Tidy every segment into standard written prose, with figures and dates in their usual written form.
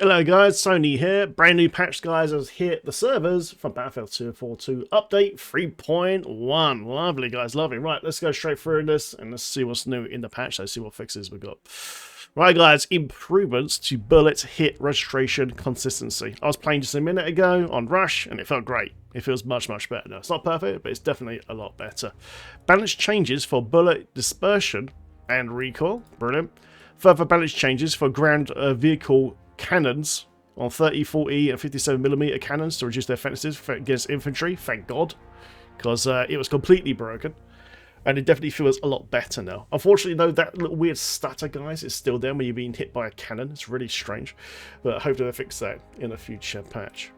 Hello guys, Sony here. Brand new patch, guys, has hit the servers for Battlefield 242 update 3.1. Lovely, guys, lovely. Right, let's go straight through this and let's see what's new in the patch. Let's see what fixes we've got. Right, guys, improvements to bullet hit registration consistency. I was playing just a minute ago on Rush and it felt great. It feels much better now. It's not perfect, but it's definitely a lot better. Balance changes for bullet dispersion and recoil. Brilliant. Further balance changes for ground vehicle cannons on 30, 40 and 57mm cannons to reduce their effectiveness against infantry. Thank God, because it was completely broken. And it definitely feels a lot better now. Unfortunately, though, that little weird stutter, guys, is still there when you're being hit by a cannon. It's really strange. But hopefully they'll fix that in a future patch.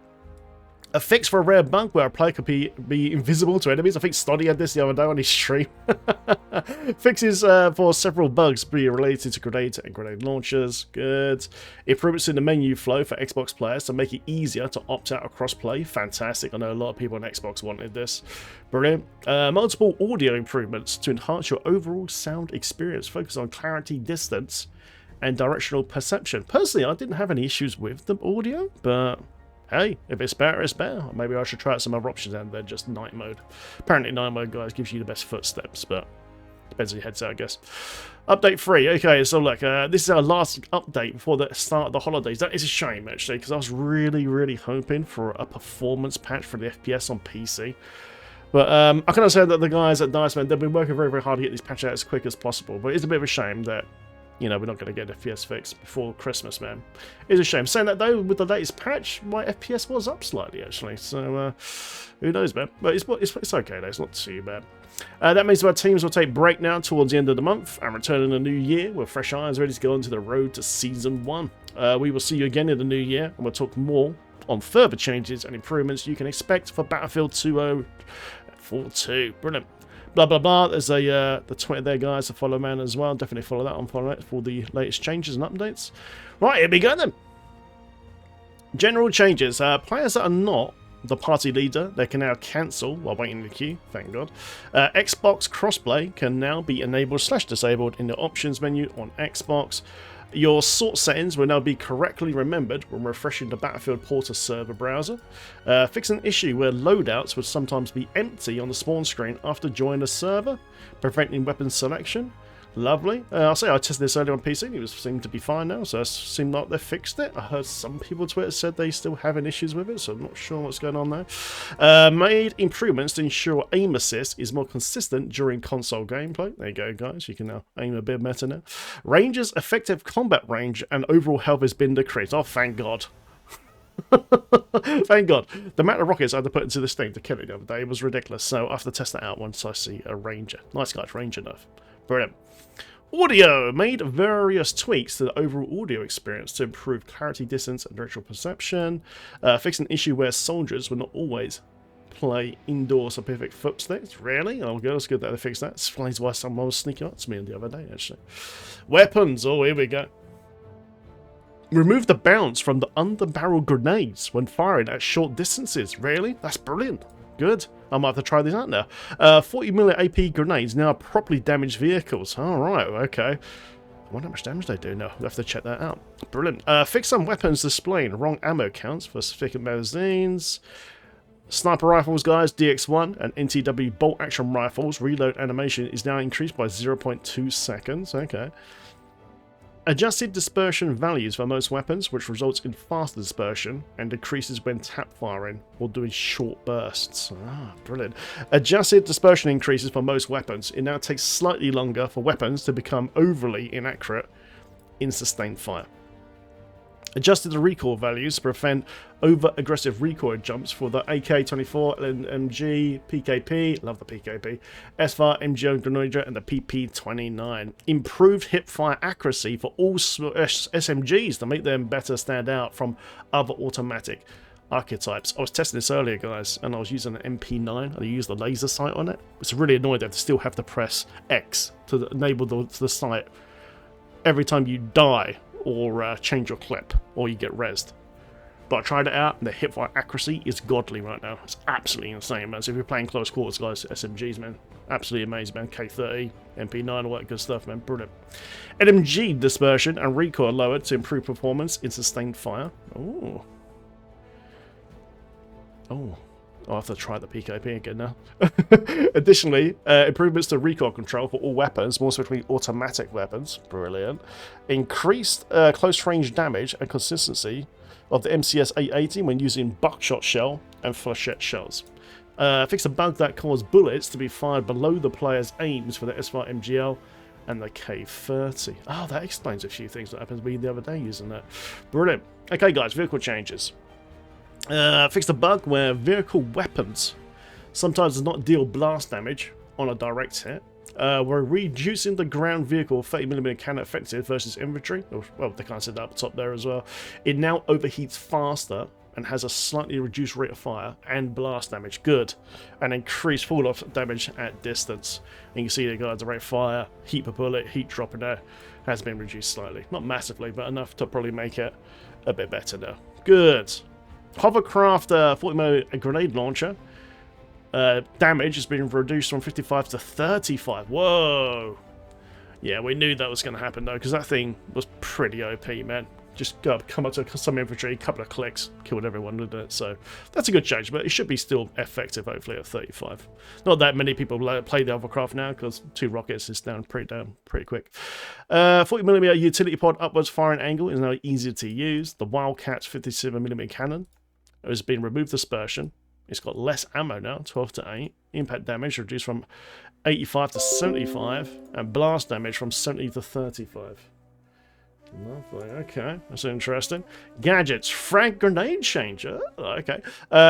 A fix for a rare bug where a player could be invisible to enemies. I think Stoddy had this the other day on his stream. Fixes for several bugs be related to grenades and grenade launchers. Good. Improvements in the menu flow for Xbox players to make it easier to opt out of crossplay. Fantastic. I know a lot of people on Xbox wanted this. Brilliant. Multiple audio improvements to enhance your overall sound experience. Focus on clarity, distance, and directional perception. Personally, I didn't have any issues with the audio, but hey, if it's better, it's better. Maybe I should try out some other options and then just night mode. Apparently night mode, guys, gives you the best footsteps, but depends on your headset, I guess. Update 3. Okay, so look, this is our last update before the start of the holidays. That is a shame, actually, because I was really hoping for a performance patch for the FPS on PC. But I can understand that the guys at DICE, man, they've been working very hard to get these patches out as quick as possible. But it's a bit of a shame that, you know, we're not going to get an FPS fix before Christmas, man. It's a shame. Saying that, though, with the latest patch, my FPS was up slightly, actually. So, who knows, man. But it's okay, though. It's not too bad. That means our teams will take break now towards the end of the month and return in the new year with fresh eyes ready to go onto the road to Season 1. We will see you again in the new year, and we'll talk more on further changes and improvements you can expect for Battlefield 2042. Brilliant. Blah blah. There's the Twitter there, guys, to follow, man, as well. Definitely follow that on follow it for the latest changes and updates. Right, here we go then. General changes. Players that are not the party leader, they can now cancel while waiting in the queue. Thank God. Xbox crossplay can now be enabled/disabled in the options menu on Xbox. Your sort settings will now be correctly remembered when refreshing the Battlefield Porter server browser. Fix an issue where loadouts would sometimes be empty on the spawn screen after joining a server, preventing weapon selection. Lovely. I'll say I tested this earlier on PC and it seemed to be fine now, so it seemed like they fixed it. I heard some people on Twitter said they still having issues with it, so I'm not sure what's going on there. Made improvements to ensure aim assist is more consistent during console gameplay. There you go, guys. You can now aim a bit better now. Ranger's effective combat range and overall health has been decreased. Oh, thank God. Thank God. The amount of rockets I had to put into this thing to kill it the other day was ridiculous, so I have to test that out once I see a Ranger. Nice, guys. Ranger enough. Brilliant. Audio made various tweaks to the overall audio experience to improve clarity, distance, and directional perception. Fixed an issue where soldiers would not always play indoor specific footsteps. Really? Oh, good. It's good that they fixed that. Explains why someone was sneaking up to me the other day, actually. Weapons. Oh, here we go. Remove the bounce from the under-barrel grenades when firing at short distances. Really? That's brilliant. Good. I might have to try these out now. 40mm AP grenades now properly damage vehicles. Alright, okay. I wonder how much damage they do now. We'll have to check that out. Brilliant. Fix some weapons displaying wrong ammo counts for specific magazines. Sniper rifles, guys, DX1 and NTW bolt action rifles. Reload animation is now increased by 0.2 seconds. Okay. Adjusted dispersion values for most weapons, which results in faster dispersion and decreases when tap firing or doing short bursts. Ah, brilliant. Adjusted dispersion increases for most weapons. It now takes slightly longer for weapons to become overly inaccurate in sustained fire. Adjusted the recoil values to prevent over-aggressive recoil jumps for the AK-24, LMG, PKP, love the PKP, SFAR, MGO Grenadier, and the PP-29. Improved hip-fire accuracy for all SMGs to make them better stand out from other automatic archetypes. I was testing this earlier, guys, and I was using an MP9, and I used the laser sight on it. It's really annoying that to still have to press X to enable the sight every time you die or change your clip, or you get rezzed. but I tried it out, and the hipfire accuracy is godly right now. It's absolutely insane, man. So if you're playing close quarters, guys, SMGs, man, absolutely amazing, man. K30, MP9, all that good stuff, man. Brilliant. NMG dispersion and recoil lowered to improve performance in sustained fire. Oh. Oh. I'll have to try the PKP again now. Additionally, improvements to recoil control for all weapons, more specifically automatic weapons. Brilliant. Increased close range damage and consistency of the MCS 880 when using buckshot shell and flechette shells. Fix a bug that caused bullets to be fired below the player's aims for the S5 MGL and the K30. Oh, that explains a few things that happened to me the other day using that. Brilliant. Okay, guys, vehicle changes. Fixed a bug where vehicle weapons sometimes does not deal blast damage on a direct hit. We're reducing the ground vehicle 30mm cannon effective versus infantry. Well, they kind of said that up top there as well. It now overheats faster and has a slightly reduced rate of fire and blast damage. Good. And increased fall-off damage at distance. And you can see there, guys, the rate of fire, heat per bullet, heat drop in there has been reduced slightly. Not massively, but enough to probably make it a bit better now. Good. Hovercraft 40mm grenade launcher damage has been reduced from 55 to 35. Whoa! Yeah, we knew that was going to happen though, because that thing was pretty OP, man. Just go up, come up to some infantry, couple of clicks, killed everyone with it. So that's a good change, but it should be still effective, hopefully, at 35. Not that many people play the hovercraft now, because 2 rockets is down pretty quick. 40mm utility pod upwards firing angle is now easier to use. The Wildcat 57mm cannon has been removed dispersion. It's got less ammo now, 12 to 8. Impact damage reduced from 85 to 75, and blast damage from 70 to 35. Lovely, okay, that's interesting. Gadgets, frag grenade changer. Okay.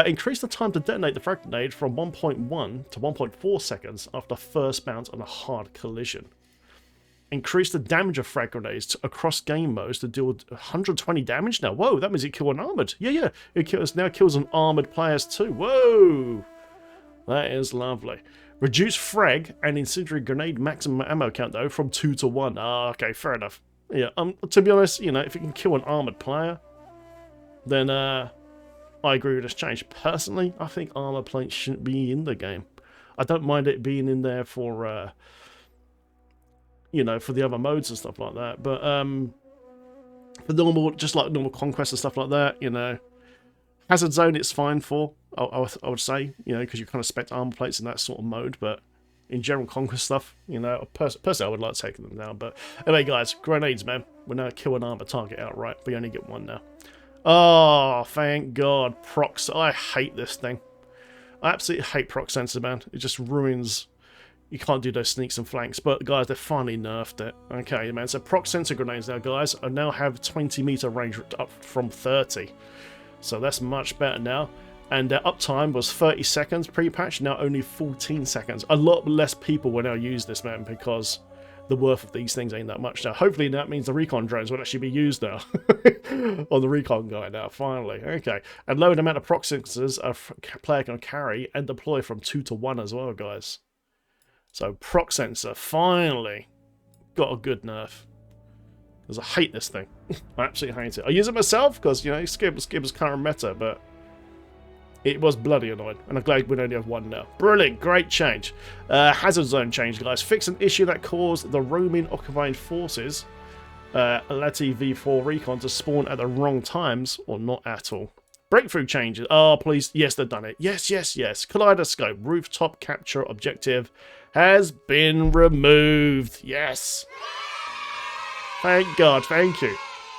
Increase the time to detonate the frag grenade from 1.1 to 1.4 seconds after first bounce on a hard collision. Increase the damage of frag grenades across game modes to deal 120 damage now. Whoa, that means it kills unarmored. Yeah, it now kills on armored players too. Whoa, that is lovely. Reduce frag and incendiary grenade maximum ammo count though from 2 to 1. Ah, okay, fair enough. Yeah, to be honest, you know, if it can kill an armored player, then I agree with this change. Personally, I think armor plates shouldn't be in the game. I don't mind it being in there for you know, for the other modes and stuff like that. But for normal, just like normal conquest and stuff like that, you know, Hazard Zone it's fine for, I would say, you know, because you kind of expect armor plates in that sort of mode. But in general conquest stuff, you know, personally I would like taking them down. But anyway, guys, grenades, man. We're now kill an armor target outright. We only get 1 now. Oh, thank God. Procs. I hate this thing. I absolutely hate proc sensor, man. It just ruins. You can't do those sneaks and flanks, but guys, they finally nerfed it. Okay, man, so proc sensor grenades now, guys, now have 20-meter range up from 30. So that's much better now. And their uptime was 30 seconds pre-patch, now only 14 seconds. A lot less people will now use this, man, because the worth of these things ain't that much now. Hopefully that means the recon drones will actually be used now. Or the recon guy now, finally. Okay. And lowered amount of proc sensors a player can carry and deploy from 2 to 1 as well, guys. So proc sensor finally got a good nerf. Because I hate this thing. I absolutely hate it. I use it myself because, you know, Skibber's current meta, but it was bloody annoying. And I'm glad we only have 1 now. Brilliant, great change. Hazard zone change, guys. Fix an issue that caused the roaming occupying forces, Lati V4 recon, to spawn at the wrong times or not at all. Breakthrough changes. Oh, please. Yes, they've done it. Yes. Kaleidoscope rooftop capture objective has been removed. Yes. Thank God. Thank you.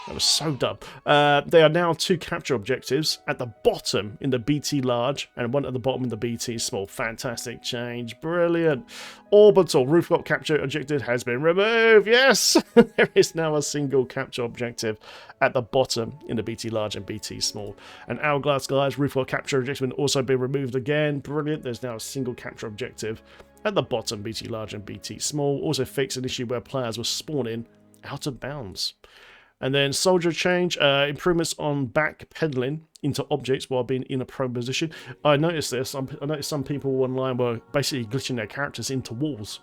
That was so dumb. There are now 2 capture objectives at the bottom in the BT large and 1 at the bottom in the BT small. Fantastic change. Brilliant. Orbital rooftop capture objective has been removed. Yes. There is now a single capture objective at the bottom in the BT large and BT small. And Hourglass, guys, rooftop capture objective has also been removed again. Brilliant. There's now a single capture objective at the bottom, BT large and BT small. Also fix an issue where players were spawning out of bounds. And then soldier change, improvements on back pedaling into objects while being in a prone position. I noticed this. I noticed some people online were basically glitching their characters into walls.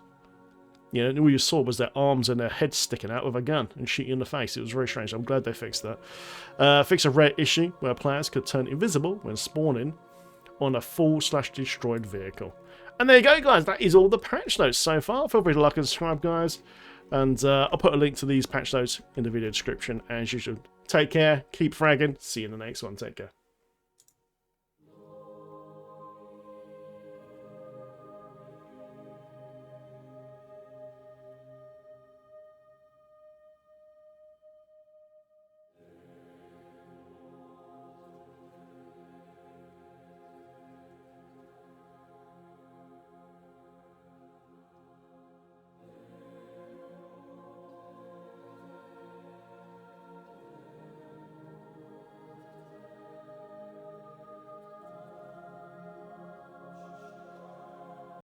You know, all you saw was their arms and their heads sticking out with a gun and shoot you in the face. It was very strange. I'm glad they fixed that. Fix a rare issue where players could turn invisible when spawning on a full/destroyed vehicle. And there you go, guys. That is all the patch notes so far. Feel free to like and subscribe, guys. And I'll put a link to these patch notes in the video description as usual. Take care. Keep fragging. See you in the next one. Take care.